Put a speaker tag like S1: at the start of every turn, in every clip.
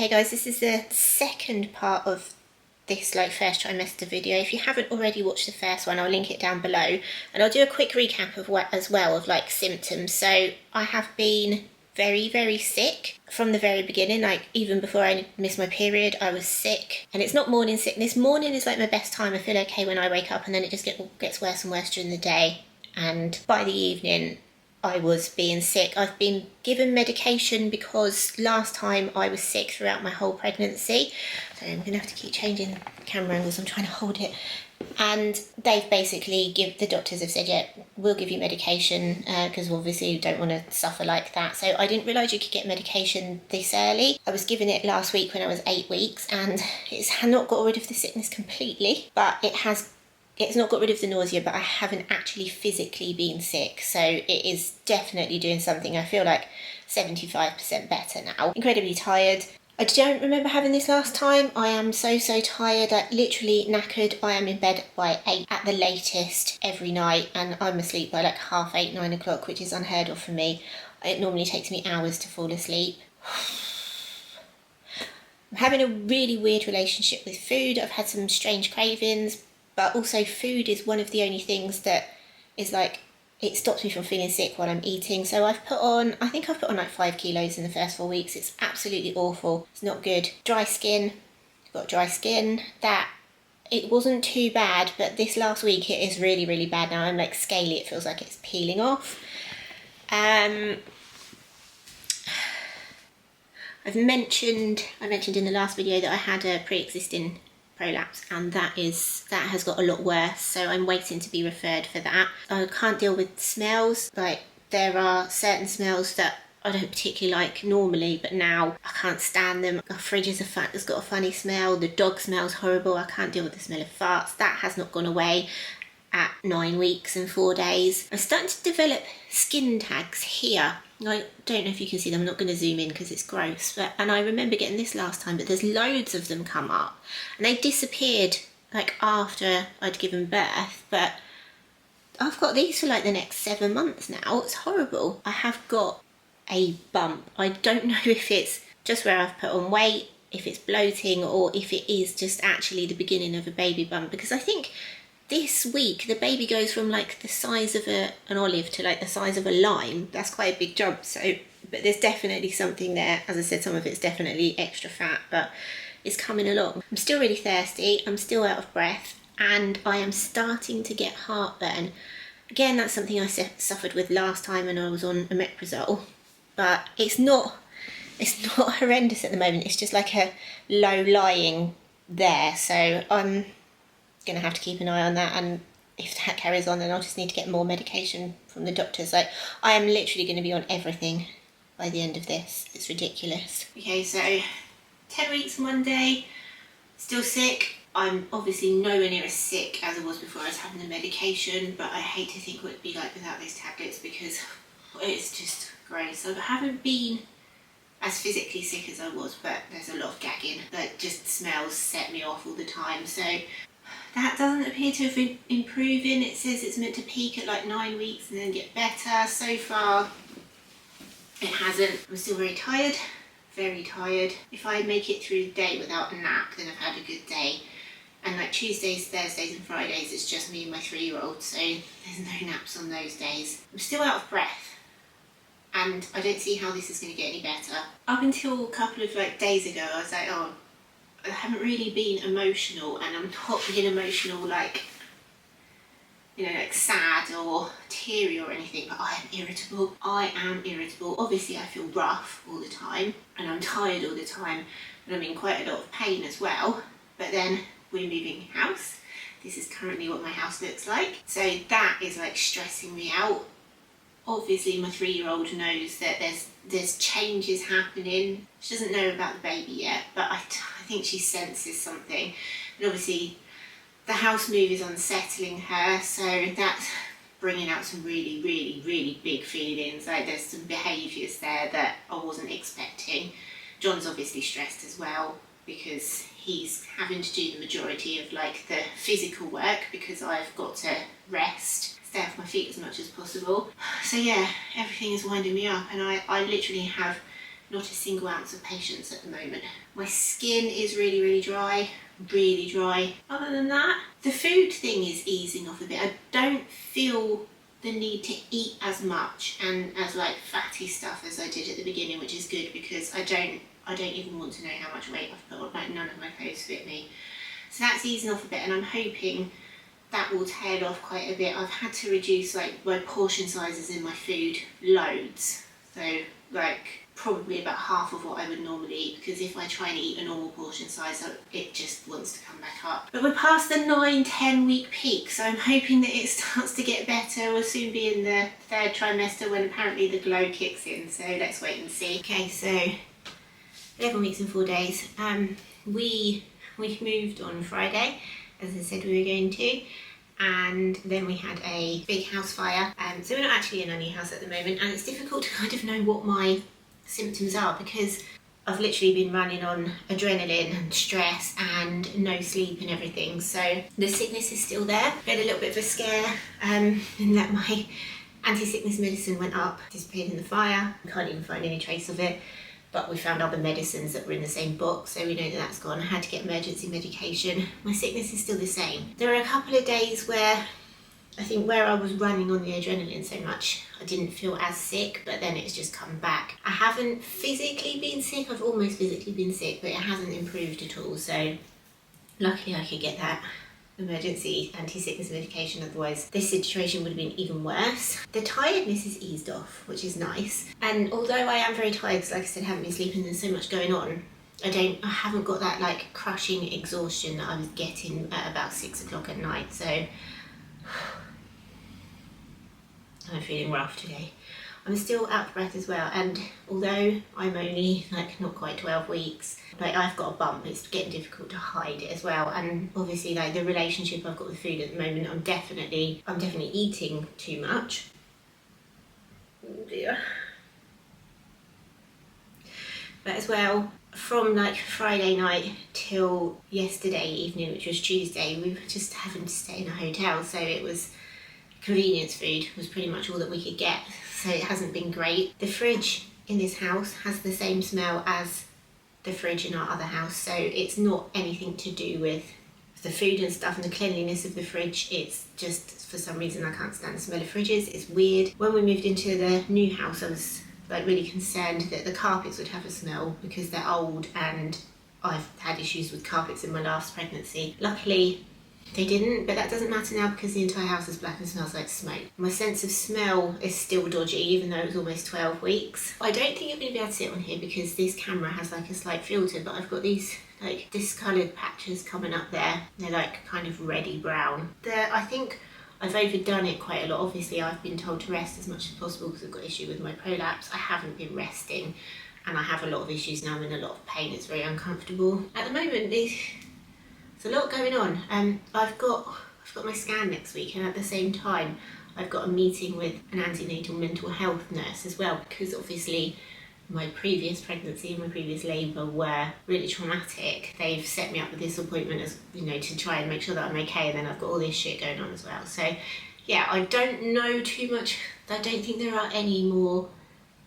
S1: Okay guys, this is the second part of this first trimester video. If you haven't already watched the first one, I'll link it down below, and I'll do a quick recap of what as well of symptoms. So I have been very sick from the very beginning, even before I missed my period I was sick, and it's not morning sickness. Morning is my best time. I feel okay when I wake up, and then it just gets worse and worse during the day, and by the evening I was being sick. I've been given medication because last time I was sick throughout my whole pregnancy. So I'm going to have to keep changing camera angles. I'm trying to hold it. And they've basically the doctors have said, yeah, we'll give you medication because obviously you don't want to suffer like that. So I didn't realise you could get medication this early. I was given it last week when I was 8 weeks, and it's not got rid of the sickness completely, but it's not got rid of the nausea, but I haven't actually physically been sick. So it is definitely doing something. I feel like 75% better now. Incredibly tired. I don't remember having this last time. I am so tired, literally knackered. I am in bed by 8 at the latest every night, and I'm asleep by 8:30, 9 o'clock, which is unheard of for me. It normally takes me hours to fall asleep. I'm having a really weird relationship with food. I've had some strange cravings, but also food is one of the only things that is it stops me from feeling sick while I'm eating. So I think I've put on 5 kilos in the first 4 weeks. It's absolutely awful. It's not good. Dry skin. Got dry skin. It wasn't too bad, but this last week it is really bad now. I'm scaly. It feels like it's peeling off. I mentioned in the last video that I had a pre-existing prolapse, and that has got a lot worse, so I'm waiting to be referred for that. I can't deal with smells. There are certain smells that I don't particularly like normally, but now I can't stand them. Our fridge has got a funny smell. The dog smells horrible. I can't deal with the smell of farts. That has not gone away at 9 weeks and 4 days. I'm starting to develop skin tags here. I don't know if you can see them. I'm not going to zoom in because it's gross. And I remember getting this last time, but there's loads of them come up. And they disappeared after I'd given birth. But I've got these for the next 7 months now. It's horrible. I have got a bump. I don't know if it's just where I've put on weight, if it's bloating, or if it is just actually the beginning of a baby bump. Because I think this week the baby goes from the size of an olive to the size of a lime. That's quite a big jump. So, but there's definitely something there. As I said, some of it's definitely extra fat, but it's coming along. I'm still really thirsty. I'm still out of breath, and I am starting to get heartburn. Again, that's something I suffered with last time when I was on omeprazole, but it's not horrendous at the moment. It's just a low lying there. So I'm going to have to keep an eye on that, and if that carries on, then I'll just need to get more medication from the doctors. I am literally going to be on everything by the end of this. It's ridiculous. Okay, so 10 weeks Monday, still sick. I'm obviously nowhere near as sick as I was before I was having the medication, but I hate to think what it'd be like without those tablets, because it's just gross. I haven't been as physically sick as I was, but there's a lot of gagging. Just smells set me off all the time. So that doesn't appear to have been improving. It says it's meant to peak at 9 weeks and then get better. So far, it hasn't. I'm still very tired, very tired. If I make it through the day without a nap, then I've had a good day. And Tuesdays, Thursdays and Fridays, it's just me and my 3-year-old, so there's no naps on those days. I'm still out of breath, and I don't see how this is going to get any better. Up until a couple of days ago, I was oh, I haven't really been emotional, and I'm not being emotional sad or teary or anything, but I am irritable. Obviously I feel rough all the time, and I'm tired all the time, and I'm in quite a lot of pain as well. But then we're moving house. This is currently what my house looks like. So that is stressing me out. Obviously my 3-year-old knows that there's changes happening. She doesn't know about the baby yet, but I think she senses something. And obviously the house move is unsettling her, so that's bringing out some really big feelings. There's some behaviours there that I wasn't expecting. John's obviously stressed as well, because he's having to do the majority of the physical work, because I've got to rest, stay off my feet as much as possible. So yeah, everything is winding me up, and I literally have not a single ounce of patience at the moment. My skin is really dry, really dry. Other than that, the food thing is easing off a bit. I don't feel the need to eat as much and as like fatty stuff as I did at the beginning, which is good because I don't even want to know how much weight I've put on. Like, none of my clothes fit me. So that's easing off a bit, and I'm hoping that will tail off quite a bit. I've had to reduce like my portion sizes in my food loads. So like probably about half of what I would normally eat, because if I try and eat a normal portion size, it just wants to come back up. But we're past the 9-10 week peak, so I'm hoping that it starts to get better. We'll soon be in the 3rd trimester when apparently the glow kicks in, so let's wait and see. Okay, so 11 weeks and 4 days. We moved on Friday, as I said we were going to, and then we had a big house fire. So we're not actually in our new house at the moment, and it's difficult to kind of know what my symptoms are because I've literally been running on adrenaline and stress and no sleep and everything. So the sickness is still there. I had a little bit of a scare in that my anti-sickness medicine went up, disappeared in the fire. I can't even find any trace of it. But we found other medicines that were in the same box, so we know that that's gone. I had to get emergency medication. My sickness is still the same. There are a couple of days where I think where I was running on the adrenaline so much, I didn't feel as sick, but then it's just come back. I haven't physically been sick. I've almost physically been sick, but it hasn't improved at all. So luckily I could get that emergency anti-sickness medication, otherwise this situation would have been even worse. The tiredness is eased off, which is nice, and although I am very tired because, like I said, I haven't been sleeping, there's so much going on, I haven't got that like crushing exhaustion that I was getting at about 6 o'clock at night. So I'm feeling rough today. I'm still out of breath as well, and although I'm only like not quite 12 weeks, like I've got a bump, it's getting difficult to hide it as well. And obviously like the relationship I've got with food at the moment, I'm definitely eating too much. Oh dear. But as well, from like Friday night till yesterday evening, which was Tuesday, we were just having to stay in a hotel, so it was convenience food was pretty much all that we could get, so it hasn't been great. The fridge in this house has the same smell as the fridge in our other house, so it's not anything to do with the food and stuff and the cleanliness of the fridge. It's just for some reason I can't stand the smell of fridges. It's weird. When we moved into the new house, I was like really concerned that the carpets would have a smell because they're old, and I've had issues with carpets in my last pregnancy. Luckily they didn't, but that doesn't matter now because the entire house is black and smells like smoke. My sense of smell is still dodgy, even though it was almost 12 weeks. I don't think you're going to be able to sit on here because this camera has like a slight filter, but I've got these like discoloured patches coming up there. They're like kind of reddy brown. I think I've overdone it quite a lot. Obviously I've been told to rest as much as possible because I've got issue with my prolapse. I haven't been resting, and I have a lot of issues now. I'm in a lot of pain. It's very uncomfortable. At the moment, there's a lot going on. I've got my scan next week, and at the same time I've got a meeting with an antenatal mental health nurse as well, because obviously my previous pregnancy and my previous labour were really traumatic. They've set me up with this appointment as, you know, to try and make sure that I'm okay, and then I've got all this shit going on as well. So yeah, I don't know too much. I don't think there are any more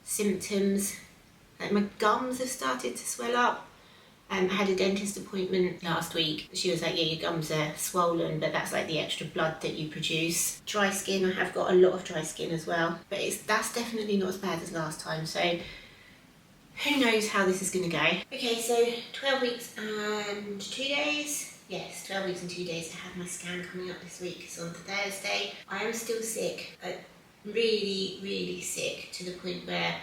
S1: symptoms. Like my gums have started to swell up. I had a dentist appointment last week. She was like, yeah, your gums are swollen, but that's like the extra blood that you produce. Dry skin, I have got a lot of dry skin as well, but that's definitely not as bad as last time, so who knows how this is going to go. Okay, so 12 weeks and 2 days. Yes, 12 weeks and 2 days. I have my scan coming up this week. It's on Thursday. I am still sick, really sick, to the point where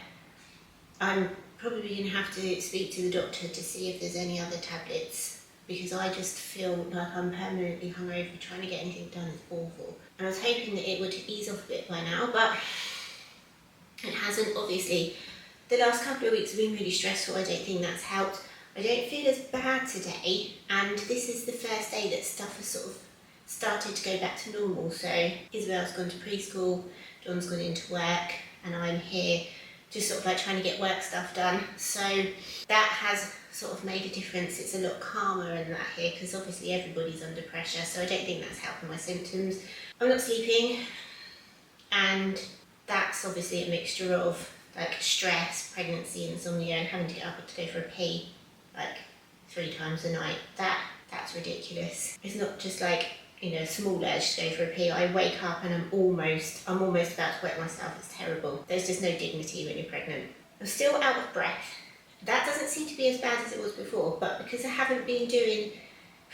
S1: I'm probably going to have to speak to the doctor to see if there's any other tablets, because I just feel like I'm permanently hungover. Trying to get anything done is awful. And I was hoping that it would ease off a bit by now, but it hasn't. Obviously, the last couple of weeks have been really stressful. I don't think that's helped. I don't feel as bad today, and this is the first day that stuff has sort of started to go back to normal. So Isabel's gone to preschool, John's gone into work, and I'm here just sort of like trying to get work stuff done. So that has sort of made a difference. It's a lot calmer and that here, because obviously everybody's under pressure, so I don't think that's helping my symptoms. I'm not sleeping, and that's obviously a mixture of like stress, pregnancy, insomnia, and having to get up to go for a pee like 3 times a night. That's ridiculous. It's not just like, you know, a small urge to go for a pee. I wake up and I'm almost about to wet myself. It's terrible. There's just no dignity when you're pregnant. I'm still out of breath. That doesn't seem to be as bad as it was before, but because I haven't been doing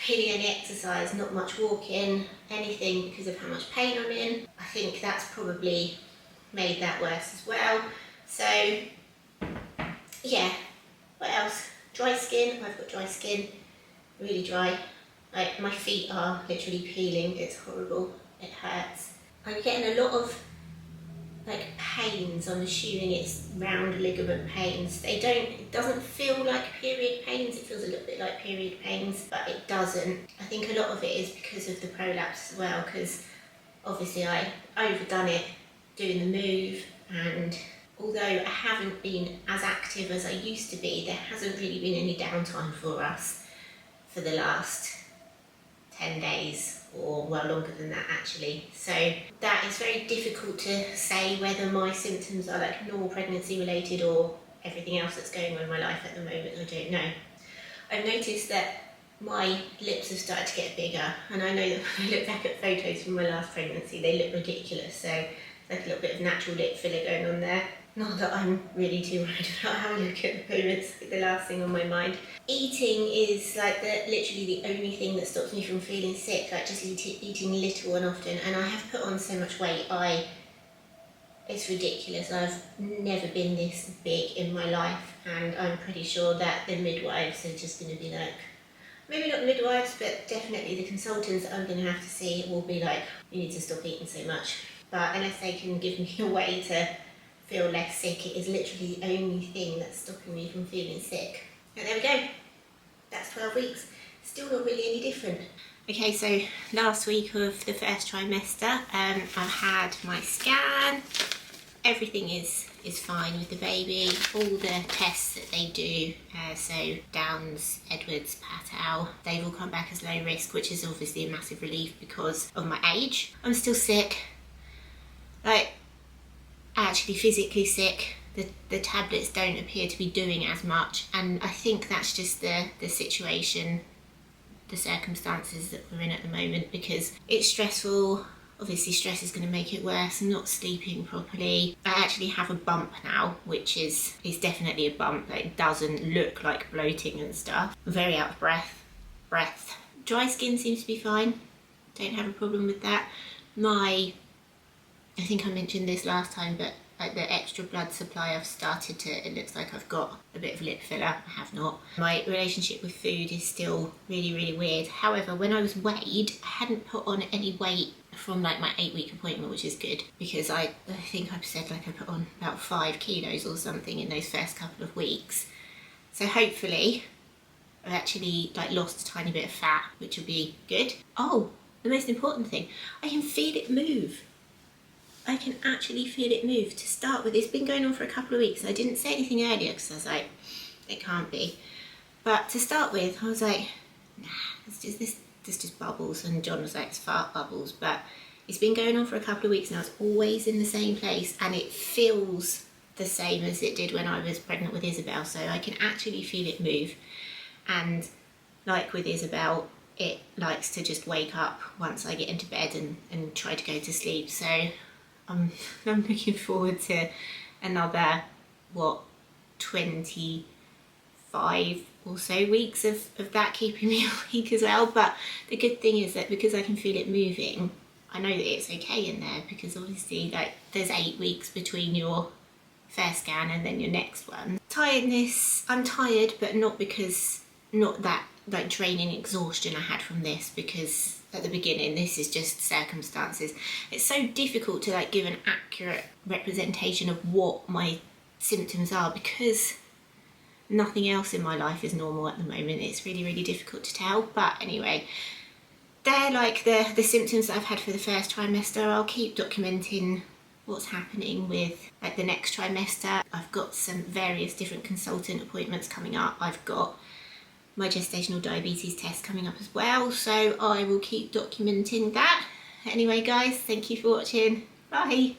S1: really any exercise, not much walking, anything, because of how much pain I'm in, I think that's probably made that worse as well. So yeah, what else? Dry skin. I've got dry skin, really dry. Like, my feet are literally peeling. It's horrible. It hurts. I'm getting a lot of like pains. I'm assuming it's round ligament pains. It doesn't feel like period pains. It feels a little bit like period pains, but it doesn't. I think a lot of it is because of the prolapse as well, because obviously I overdone it doing the move, and although I haven't been as active as I used to be, there hasn't really been any downtime for us for the last 10 days, or well, longer than that actually. So that is very difficult to say whether my symptoms are like normal pregnancy related or everything else that's going on in my life at the moment. I don't know. I've noticed that my lips have started to get bigger, and I know that when I look back at photos from my last pregnancy, they look ridiculous. So it's like a little bit of natural lip filler going on there. Not that I'm really too worried about how I look at the moment. It's the last thing on my mind. Eating is like literally the only thing that stops me from feeling sick, like just eating little and often. And I have put on so much weight, it's ridiculous. I've never been this big in my life, and I'm pretty sure that the midwives are just going to be like, maybe not the midwives, but definitely the consultants that I'm going to have to see will be like, you need to stop eating so much. But unless they can give me a way to feel less sick, it is literally the only thing that's stopping me from feeling sick. And there we go. That's 12 weeks. Still not really any different. Okay, so last week of the first trimester, I've had my scan. Everything is fine with the baby. All the tests that they do, so Downs, Edwards, Patel, they've all come back as low risk, which is obviously a massive relief because of my age. I'm still sick. Like, actually physically sick. The tablets don't appear to be doing as much, and I think that's just the situation, the circumstances that we're in at the moment, because it's stressful. Obviously stress is going to make it worse. I'm not sleeping properly. I actually have a bump now, which is definitely a bump. Like, it doesn't look like bloating and stuff. I'm very out of breath. Dry skin seems to be fine. Don't have a problem with that. I think I mentioned this last time, but like the extra blood supply, I've started to, it looks like I've got a bit of lip filler. I have not. My relationship with food is still really, really weird. However, when I was weighed, I hadn't put on any weight from like my 8-week appointment, which is good, because I think I've said like I put on about 5 kilos or something in those first couple of weeks. So hopefully I've actually like lost a tiny bit of fat, which will be good. Oh, the most important thing, I can feel it move. I can actually feel it move. To start with, it's been going on for a couple of weeks. I didn't say anything earlier because I was like, it can't be. But to start with, I was like, nah, it's just bubbles. And John was like, it's fart bubbles. But it's been going on for a couple of weeks now. It's always in the same place, and it feels the same as it did when I was pregnant with Isabel. So I can actually feel it move. And like with Isabel, it likes to just wake up once I get into bed and try to go to sleep. So I'm looking forward to another, 25 or so weeks of that keeping me awake as well. But the good thing is that because I can feel it moving, I know that it's okay in there, because obviously like there's 8 weeks between your first scan and then your next one. Tiredness, I'm tired, but not that like draining exhaustion I had from this, because at the beginning this is just circumstances. It's so difficult to like give an accurate representation of what my symptoms are, because nothing else in my life is normal at the moment. It's really, really difficult to tell. But anyway, they're like the symptoms that I've had for the first trimester. I'll keep documenting what's happening with like the next trimester. I've got some various different consultant appointments coming up. I've got my gestational diabetes test coming up as well, so I will keep documenting that. Anyway guys, thank you for watching. Bye.